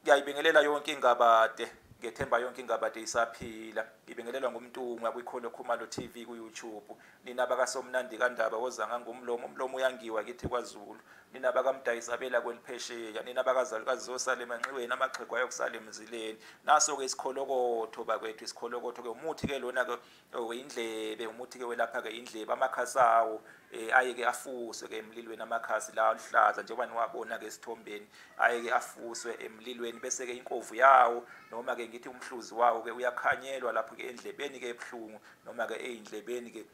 Ngiyayibingelela yonke ingabade ngethemba yonke ingabade isaphila. Ngibingelelwa ngumntungwa kwikholo Khumalo TV ku-YouTube. Nina bakasomnandi kandaba wozanga ngumlomo, umlomo uyangiwa kithi kwaZulu. Nina bakamdayisabela kweliphesheya, nina bakazalukazi zosalema enxiweni, amaxhegu ayokusala emzileni. Naso-ke isikholokotho bakwethu, isikholokotho-ke umuthi-ke lona-ke weyindlebe, umuthi-ke welapha-ke indlebe. Amakhasi awo ayeke afuswe-ke emlilweni, amakhasi lawa aluhlaza njengoba niwabona-ke esithombeni, ayeke afuswe emlilweni. Bese-ke inkovu yawo noma-ke ngithi umhluzi wawo-ke uyakhanyelwa lapho-ke endlebeni-ke ebuhlungu noma-ke ey'ndlebeni-ke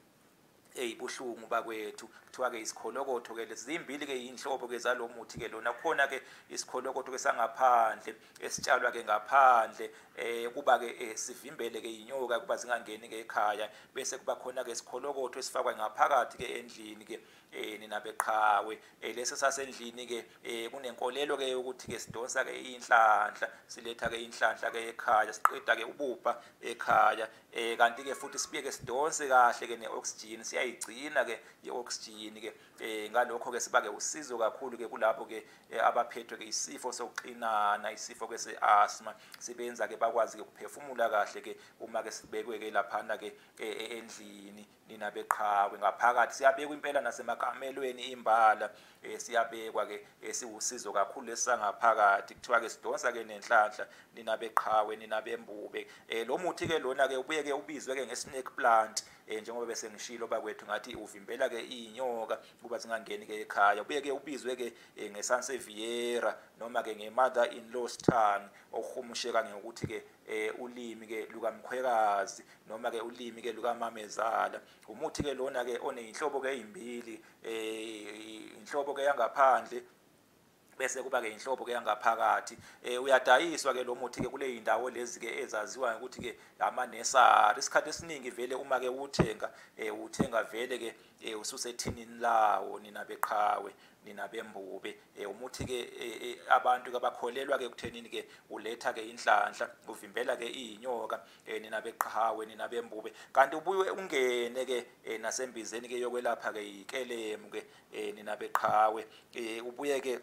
eyibuhlungu bakwethu, kuthiwa-ke isikholokotho-ke lezi zimbili-ke iy'nhlobo-ke zalo muthi-ke lona. Kukhona-ke isikholokotho-ke sangaphandle esitshalwa-ke ngaphandle kuba-ke sivimbele-ke iy'nyoka kuba zingangeni-ke ekhaya. Bese kuba khona-ke isikholokotho esifakwa ngaphakathi-ke endlini-ke nina beqhawe. Lesi sasendlini-ke kunenkolelo-ke yokuthi-ke sidonsa-ke iy'nhlanhla, siletha-ke iy'nhlanhla-ke ekhaya, siqeda-ke ububha ekhaya. Kanti-ke futhi sibuye-ke sidonse kahle-ke ne-oxygen, siyayigcina-ke i-oxygen-ke. Ngalokho-ke siba-ke usizo kakhulu-ke kulabo-ke abaphethwe-ke isifo sokuxinana, isifo-ke se-asthma. Sibenza-ke bakwazi-ke ukuphefumula kahle-ke uma-ke sibekwe-ke laphana-ke endlini nina beqhawe. Ngaphakathi siyabekwa impela nasemakamelweni imbala, siyabekwa-ke siwusizo kakhulu lesangaphakathi. Kuthiwa-ke sidonsa-ke nenhlanhla nina beqhawe, nina bembube. Lo muthi-ke lona-ke ubuye-ke ubizwe-ke nge-snake plant, njengoba bese ngishilo bakwethu ngathi uvimbela-ke iy'nyoka kuba zingangeni-ke ekhaya. Ubuye-ke ubizwe-ke nge-Sansevieria noma-ke nge-mother in law's tongue, okuhumusheka ngokuthi-ke ulimi-ke lukamkhwekazi noma-ke ulimi-ke lukamamezala. Umuthi-ke lona-ke oney'nhlobo-ke ey'mbili, inhlobo-ke yangaphandle bese kuba-ke inhlobo-ke yangaphakathi. Uyadayiswa-ke lo muthi-ke kule y'ndawo lezi-ke ezaziwa ukuthi-ke ama-nursery. Isikhathi esiningi vele uma-ke uthenga vele-ke ususethinini lawo nina beqhawe, nina bembube. Umuthi-ke abantu-ke abakholelwa-ke ekuthenini-ke uletha-ke inhlanhla, uvimbela-ke iy'nyoka nina beqhawe, nina bembube. Kanti ubuye ungene-ke nasembizeni-ke yokwelapha-ke ikelemu-ke nina beqhawe. Ubuye-ke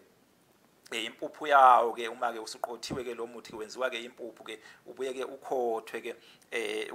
impuphu yawo-ke uma-ke usuqothiwe-ke lo muthi-ke wenziwa-ke impuphu-ke. Ubuye-ke ukhothwe-ke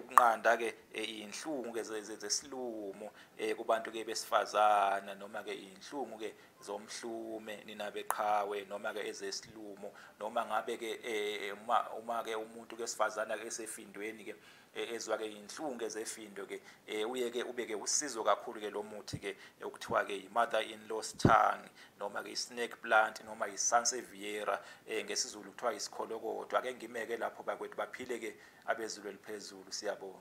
ukunqanda-ke iy'nhlungu-ke zesilumo kubantu-ke besifazana noma-ke iy'nhlungu-ke zomhlume nina beqhawe noma-ke ezesilumo. Noma ngabe-ke uma-ke umuntu-ke esifazana-ke esefindweni-ke ezwa-ke iy'nhlungu zefindo-ke uye-ke ube-ke usizo kakhulu-ke lo muthi-ke okuthiwa-ke i-mother in law's tongue noma-ke i-snake plant noma i-Sansevieria, ngesiZulu kuthiwa isikholokotho. Ake ngime-ke lapho bakwethu, baphile-ke abezulu eliphezulu. Siyabonga.